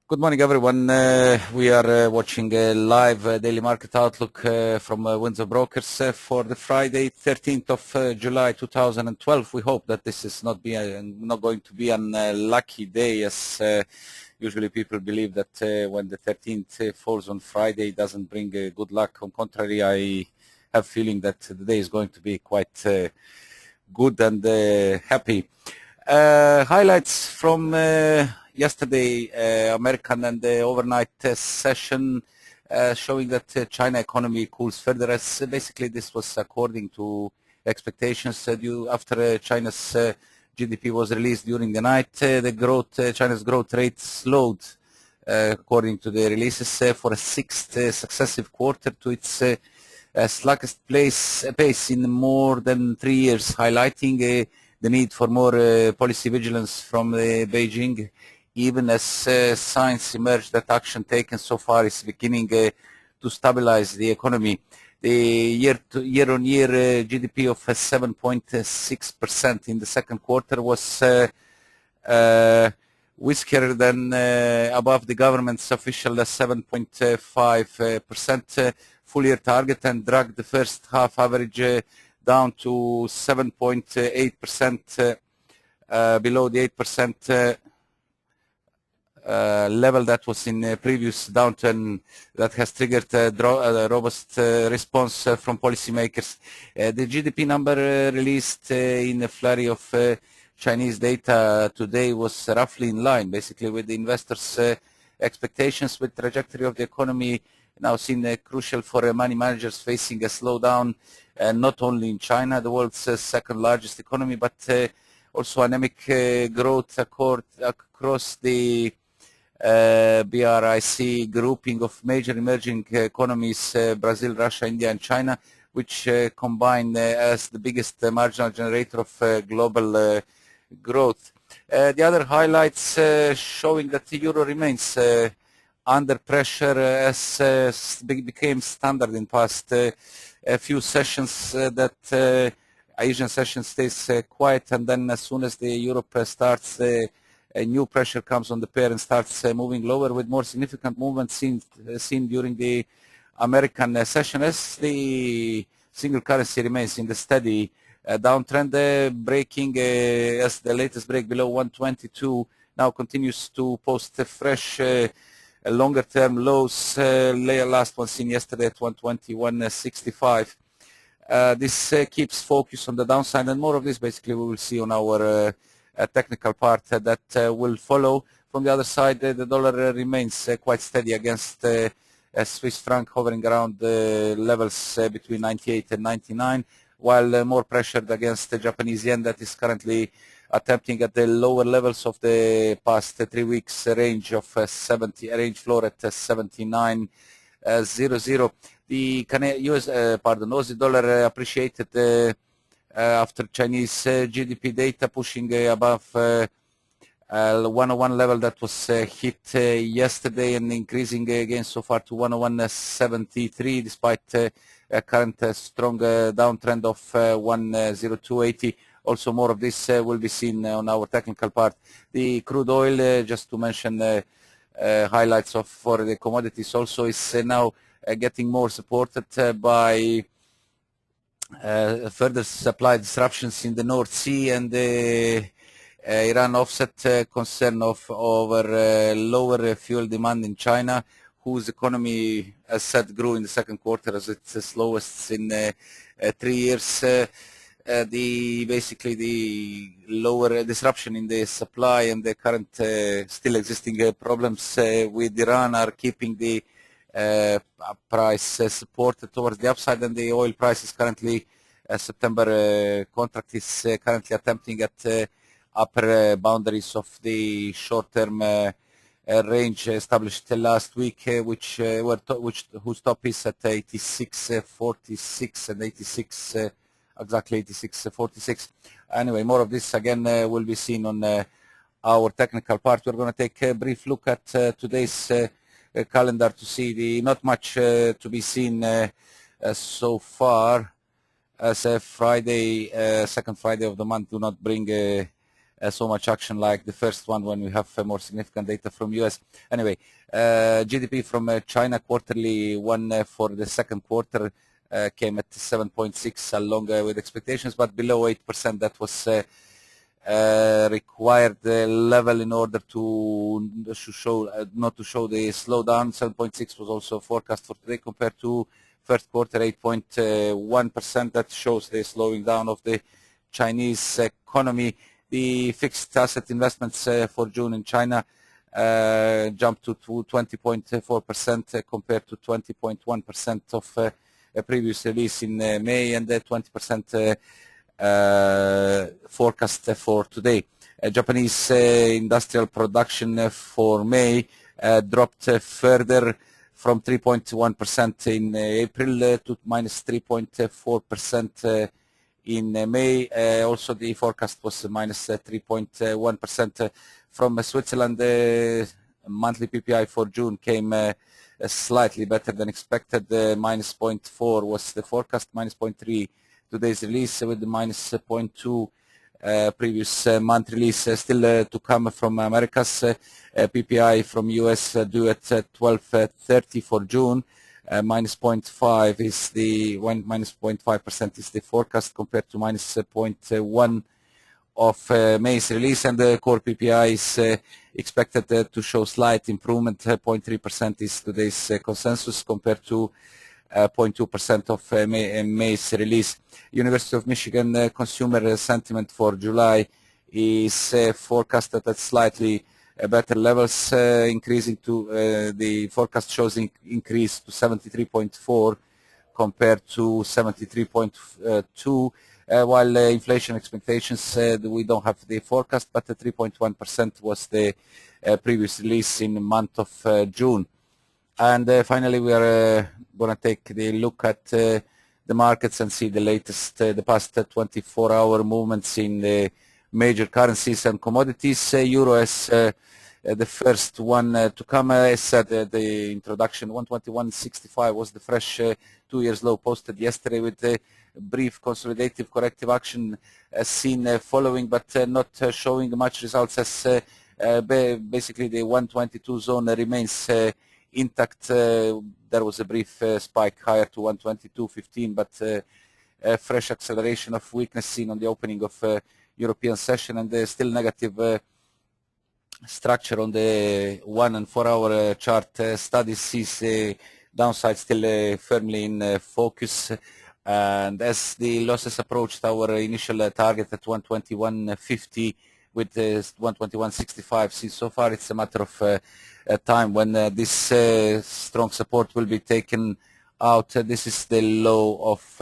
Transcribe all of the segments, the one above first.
Good morning, everyone. We are watching a live daily market outlook from Windsor Brokers for the Friday, 13th of July 2012. We hope that this is not going to be an lucky day, as usually people believe that when the 13th falls on Friday, it doesn't bring good luck. On contrary, I have a feeling that the day is going to be quite good and happy. Highlights from yesterday, American and the overnight session showing that China economy cools further, as basically this was according to expectations due after China's GDP was released during the night. China's growth rate slowed according to the releases for a sixth successive quarter to its slackest pace in more than 3 years, highlighting the need for more policy vigilance from Beijing, even as signs emerge that action taken so far is beginning to stabilize the economy. The year-on-year GDP of 7.6% in the second quarter was whisker than above the government's official 7.5% full-year target, and dragged the first half average down to 7.8%, below the 8% level that was in previous downturn that has triggered a robust response from policymakers. The GDP number released in a flurry of Chinese data today was roughly in line, basically, with the investors' expectations, with trajectory of the economy now seen crucial for money managers facing a slowdown, not only in China, the world's second largest economy, but also anemic growth across the BRIC grouping of major emerging economies, Brazil, Russia, India, and China, which combine as the biggest marginal generator of global growth. The other highlights showing that the euro remains under pressure as became standard in past a few sessions, that Asian session stays quiet, and then as soon as the Europe starts, a new pressure comes on the pair and starts moving lower, with more significant movement seen during the American session, as the single currency remains in the steady downtrend, breaking as the latest break below 122 now continues to post fresh longer-term lows, last one seen yesterday at 121.65. This keeps focus on the downside, and more of this basically we will see on our technical part that will follow. From the other side, the dollar remains quite steady against Swiss franc, hovering around levels between 98 and 99, while more pressured against the Japanese yen, that is currently attempting at the lower levels of the past 3 weeks range of range floor at 79.00. The Aussie dollar appreciated after Chinese GDP data, pushing above 101 level that was hit yesterday, and increasing again so far to 101.73, despite a current strong downtrend of 102.80. Also, more of this will be seen on our technical part. The crude oil, just to mention highlights for the commodities, also is now getting more supported by further supply disruptions in the North Sea, and Iran offset concern over lower fuel demand in China, whose economy, as said, grew in the second quarter as its slowest in 3 years. Basically the lower disruption in the supply and the current still existing problems with Iran are keeping the price supported towards the upside, and the oil price is currently September contract is currently attempting at upper boundaries of the short-term range established last week, whose top is at 86.46 and 86. Exactly 86.46. Anyway, more of this again will be seen on our technical part. We're going to take a brief look at today's calendar to see not much to be seen so far, as Friday, second Friday of the month, do not bring so much action like the first one when we have more significant data from US. Anyway, GDP from China quarterly one for the second quarter came at 7.6 along with expectations, but below 8%. That was required level in order to show not to show the slowdown. 7.6 was also forecast for today compared to first quarter 8.1%. That shows the slowing down of the Chinese economy. The fixed asset investments for June in China jumped to 20.4% compared to 20.1% of a previous release in May, and 20% forecast for today. Japanese industrial production for May dropped further from 3.1% in April to minus 3.4% in May. Also the forecast was minus 3.1%. From Switzerland, monthly PPI for June came slightly better than expected. Minus 0.4 was the forecast, minus 0.3 today's release, with the minus 0.2 previous month release. Still to come from Americas. PPI from US due at 12:30 for June. Minus 0.5 is the minus 0.5% is the forecast compared to minus 0.1 of May's release, and the core PPI is expected to show slight improvement. 0.3% is today's consensus compared to 0.2% of May's release. University of Michigan consumer sentiment for July is forecasted at slightly better levels, increasing to the forecast shows increase to 73.4 compared to 73.2. While inflation expectations, we don't have the forecast, but the 3.1% was the previous release in the month of June. And finally, we are going to take the look at the markets and see the latest, the past 24-hour movements in the major currencies and commodities. Euro as the first one to come. As said the introduction, 121.65 was the fresh 2 years low posted yesterday, with a brief consolidative corrective action seen following, but not showing much results, as basically the 122 zone remains intact. There was a brief spike higher to 122.15, but a fresh acceleration of weakness seen on the opening of European session, and still negative structure on the 1 and 4 hour chart. Studies sees downside still firmly in focus, and as the losses approached our initial target at 121.50 with 121.65, see so far it's a matter of time when this strong support will be taken out. This is the low of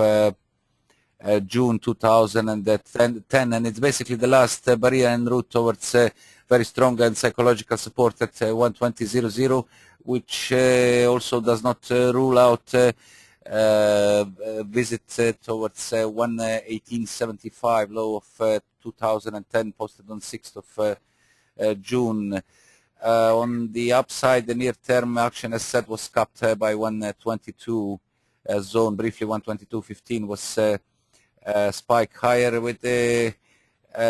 June 2010, and it's basically the last barrier en route towards very strong and psychological support at 120.00, which also does not rule out visit towards 118.75, low of 2010, posted on 6th of June. On the upside, the near-term action, as said, was capped by 122 zone. Briefly, 122.15 was spike higher, with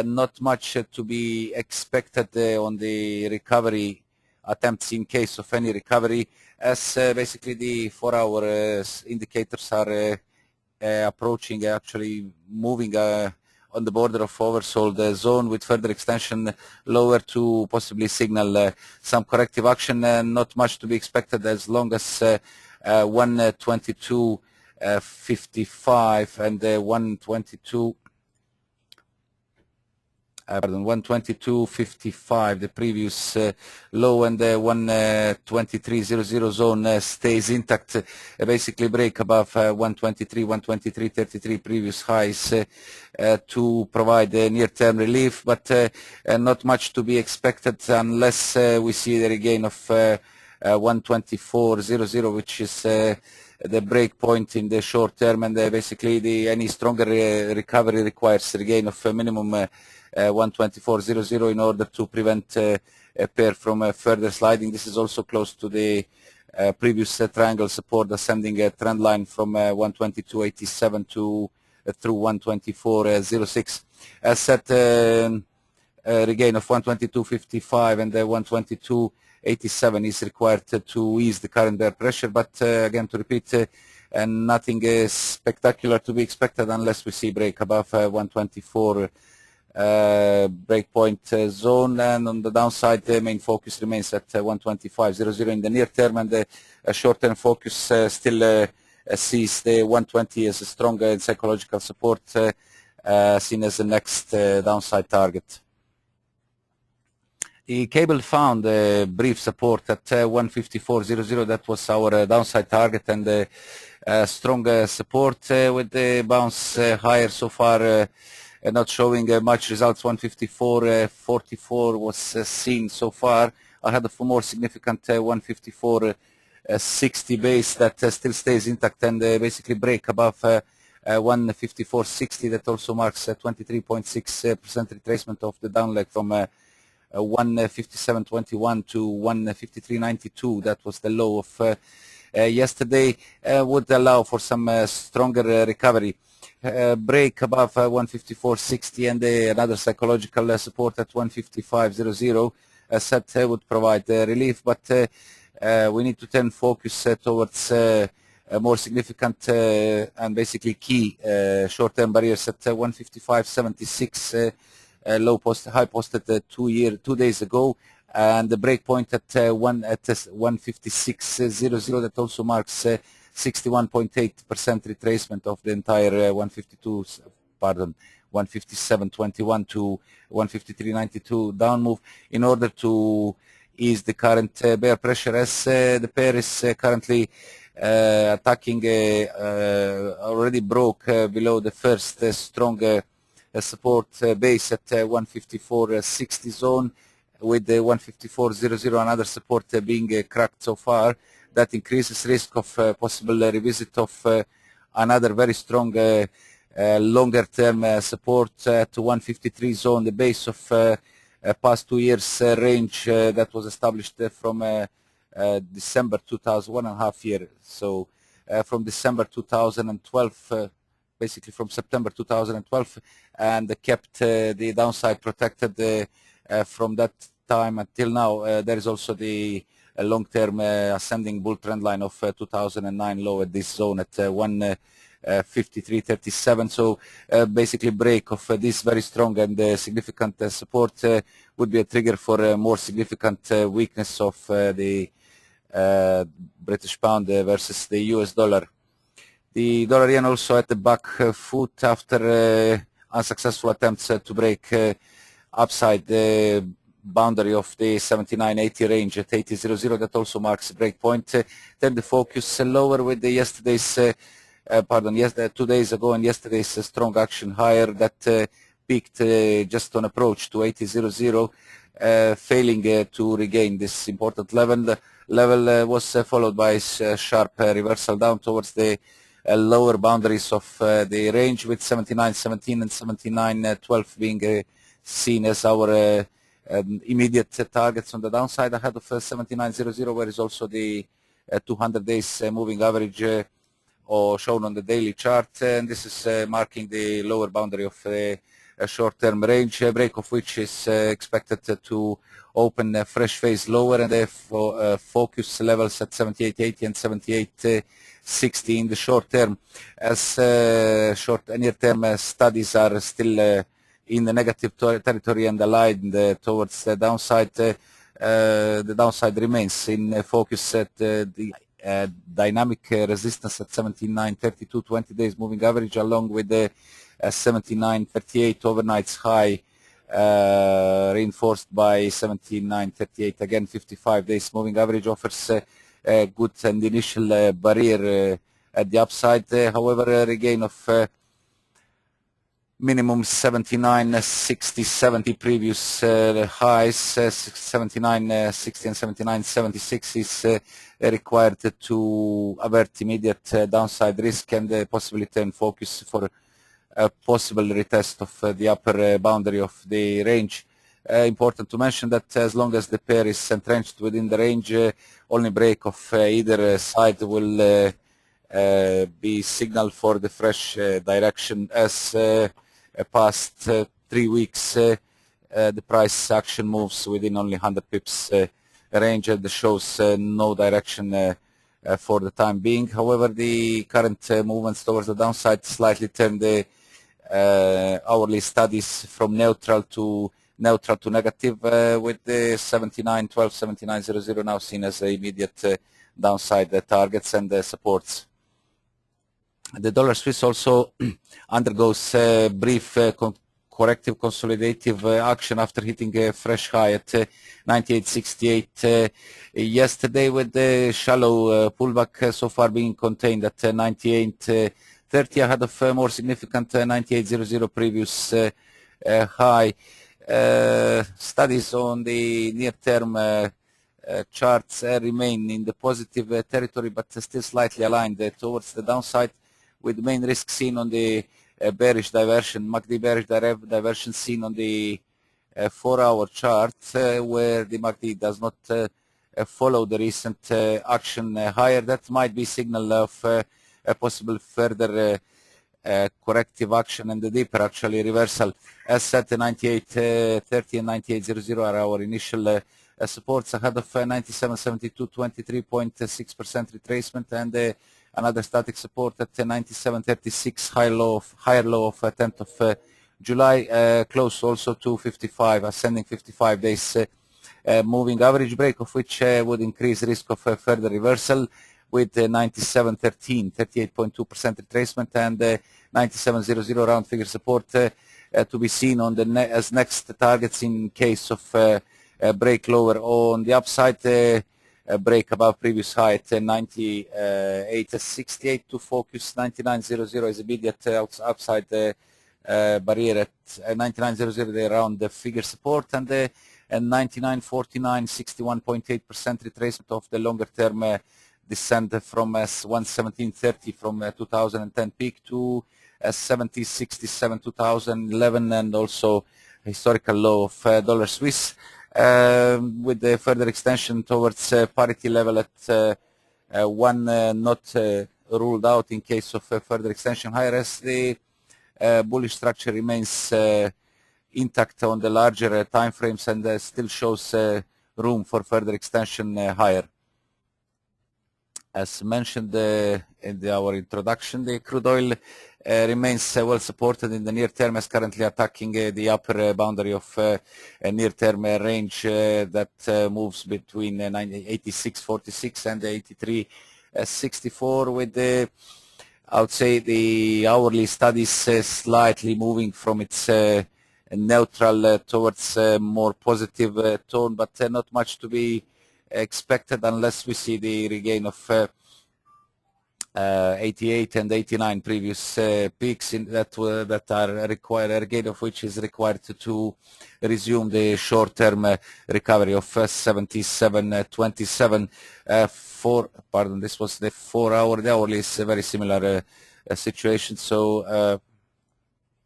not much to be expected on the recovery attempts in case of any recovery, as basically the 4 hour indicators are approaching, actually moving on the border of oversold zone, with further extension lower to possibly signal some corrective action. Not much to be expected as long as 122.55 and 122.55, the previous low, and the 123.00 zone stays intact. Basically break above 123.33 previous highs to provide near-term relief, but not much to be expected unless we see the regain of 124.00, which is the break point in the short term, and basically any stronger recovery requires a regain of minimum 124.00 in order to prevent a pair from further sliding. This is also close to the previous triangle support, ascending trend line from 122.87 to through 124.06. As said, regain of 122.55 and 122.87 is required to ease the current bear pressure. But again, to repeat, and nothing spectacular to be expected unless we see break above 124 breakpoint zone. And on the downside, the main focus remains at 125.00 in the near term, and the short-term focus still sees the 120 as a strong psychological support, seen as the next downside target. The cable found brief support at 154.00. That was our downside target, and strong support with the bounce higher so far, not showing much results. 154.44 was seen so far. Ahead of a more significant 154.60 base that still stays intact, and basically break above 154.60. That also marks 23.6% retracement of the down leg from 157.21 to 153.92. That was the low of yesterday. Would allow for some stronger recovery. Break above 154.60 and another psychological support at 155.00 set would provide relief, but we need to turn focus towards more significant and basically key short-term barriers at 155.76. High posted 2 days ago, and the break point at 156.00. That also marks 61.8% retracement of the entire 157.21 to 153.92 down move in order to ease the current bear pressure, as the pair is currently attacking, already broke below the first strong support base at 154.60 zone, with the 154.00 another support being cracked so far. That increases risk of possible revisit of another very strong longer term support to 153 zone, the base of past 2 years range that was established from December 2001 and a half year. So from December 2012, basically from September 2012, and kept the downside protected from that time until now. There is also the long-term ascending bull trend line of 2009 low at this zone at 153.37. So basically break of this very strong and significant support would be a trigger for a more significant weakness of the British pound versus the US dollar. The dollar yen also at the back foot after unsuccessful attempts to break upside the boundary of the 79.80 range at 80.00. That also marks a break point. Then the focus lower with the yesterday's 2 days ago and yesterday's strong action higher that peaked just on approach to 80.00, failing to regain this important level. The level was followed by a sharp reversal down towards the lower boundaries of the range, with 79.17 and 79.12 being seen as our immediate targets on the downside. Ahead of 79.00, where is also the 200 days moving average or shown on the daily chart, and this is marking the lower boundary of a short-term range, break of which is expected to open a fresh phase lower, and therefore focus levels at 78.80 and 78.60 in the short term, as short and near-term studies are still in the negative territory and aligned towards the downside. The downside remains in focus at the dynamic resistance at 79.32 20 days moving average, along with the 79.38 overnight's high, reinforced by 79.38 again 55 days moving average, offers a good and initial barrier at the upside. However, a regain of minimum 79.60, 70 previous highs, 79.60 and 79.76 is required to avert immediate downside risk and possibly turn focus for a possible retest of the upper boundary of the range. Important to mention that as long as the pair is entrenched within the range, only break of either side will be signal for the fresh direction, as past 3 weeks the price action moves within only 100 pips range and shows no direction for the time being. However, the current movements towards the downside slightly turned the hourly studies from neutral to negative, with the 79.12, 79.00 now seen as immediate downside targets and supports. The dollar Swiss also undergoes brief corrective consolidative action after hitting a fresh high at 98.68 yesterday, with the shallow pullback so far being contained at 98.30 ahead of a more significant 98.00 previous high. Studies on the near-term charts remain in the positive territory, but still slightly aligned towards the downside, with the main risk seen on the bearish diversion, MACD bearish diversion seen on the 4-hour chart, where the MACD does not follow the recent action higher. That might be signal of a possible further corrective action and the deeper actually reversal. As said, 98.30 and 98.00 are our initial supports ahead of 97.72, 23.6% retracement, and another static support at 97.36, higher low of 10th of July, close also to 55, ascending 55 days moving average break, of which would increase risk of further reversal, with 97.13, 38.2% retracement, and 97.00 round figure support to be seen on the as next targets in case of break lower on the upside. Break above previous high at 98.68 to focus. 99.00 is immediate upside barrier at 99.00 around the figure support, and 99.49, 61.8% retracement of the longer term descent from 117.30 from 2010 peak to 70.67 2011, and also historical low of dollar Swiss, with the further extension towards parity level at 1 not ruled out in case of further extension higher, as the bullish structure remains intact on the larger time frames and still shows room for further extension higher. As mentioned in our introduction, the crude oil remains well supported in the near term, as currently attacking the upper boundary of a near-term range that moves between 86.46 and 83.64, with the, I would say, the hourly studies slightly moving from its neutral towards more positive tone, but not much to be expected unless we see the regain of 88 and 89 previous peaks that are required, a regain of which is required to resume the short-term recovery of 77.27. This was the 4-hour. The hourly is a very similar situation, so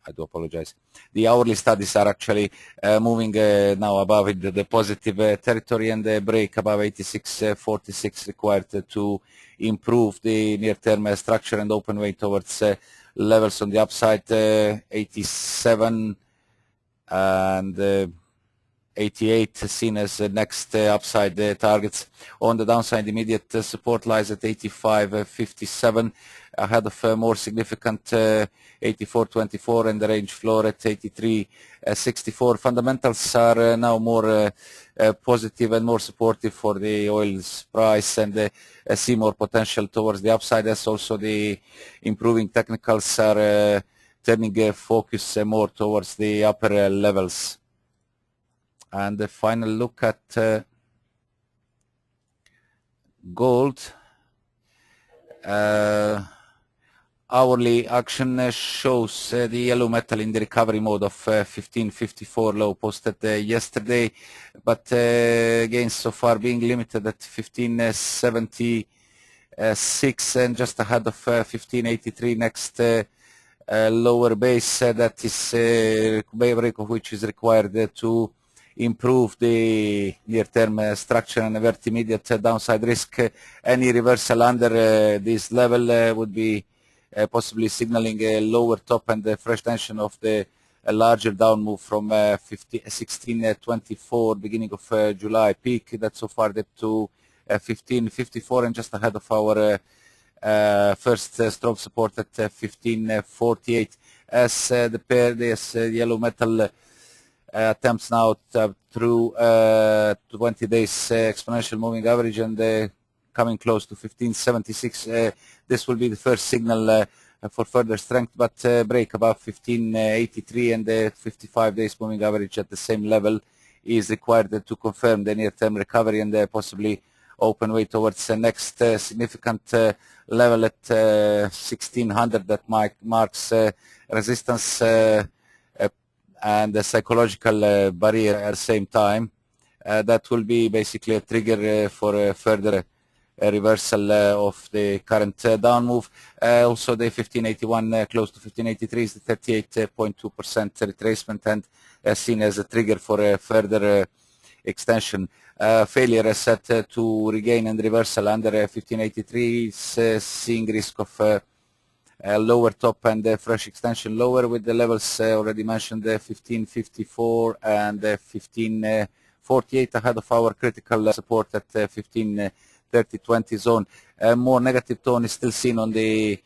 I do apologize. The hourly studies are actually moving now above into the positive territory, and the break above 86.46 required to improve the near-term structure and open way towards levels on the upside, 87 and 88 seen as the next upside targets. On the downside, immediate support lies at 85.57, ahead of a more significant 84.24, and the range floor at 83.64. Fundamentals are now more positive and more supportive for the oil's price, and see more potential towards the upside, as also the improving technicals are turning focus more towards the upper levels. And the final look at gold. Hourly action shows the yellow metal in the recovery mode of 15.54 low posted yesterday, but gains so far being limited at 15.76 and just ahead of 15.83 next lower base. That is break of which is required to improve the near-term structure and avert immediate downside risk. Any reversal under this level would be possibly signaling a lower top and fresh tension of the a larger down move from 1624 beginning of July peak that so far dipped to 1554 and just ahead of our first strong support at 1548. As the pair, this yellow metal attempts now through 20 days exponential moving average and coming close to 1576. This will be the first signal for further strength, but break above 1583 and the 55 days moving average at the same level is required to confirm the near-term recovery and possibly open way towards the next significant level at 1600 that marks resistance and a psychological barrier at the same time. That will be basically a trigger for further reversal of the current down move. Also the 1581 close to 1583 is the 38.2% retracement and seen as a trigger for further extension. Failure is set to regain and reversal under 1583 is seeing risk of lower top and fresh extension lower with the levels already mentioned, 1554 and 1548 ahead of our critical support at 1530-20 zone. More negative tone is still seen on the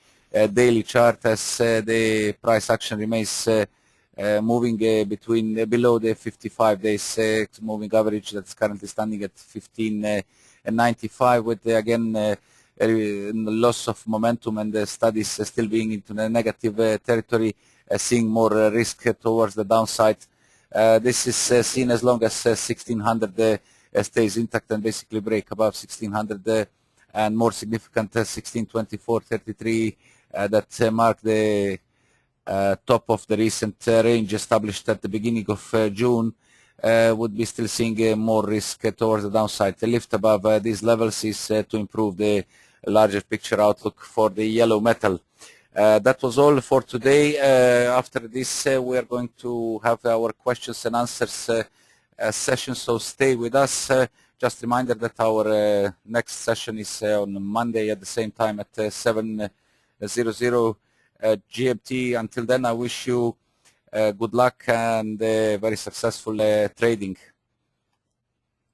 daily chart as the price action remains moving below the 55 days moving average that's currently standing at 1595 with again loss of momentum and the studies still being into the negative territory, seeing more risk towards the downside. This is seen as long as 1600 stays intact and basically break above 1600 and more significant 1624.33 that mark the top of the recent range established at the beginning of June. Would be still seeing more risk towards the downside. The lift above these levels is to improve the larger picture outlook for the yellow metal. That was all for today. After this, we are going to have our questions and answers session, so stay with us. Just a reminder that our next session is on Monday at the same time at 7:00 GMT. Until then, I wish you good luck and very successful trading.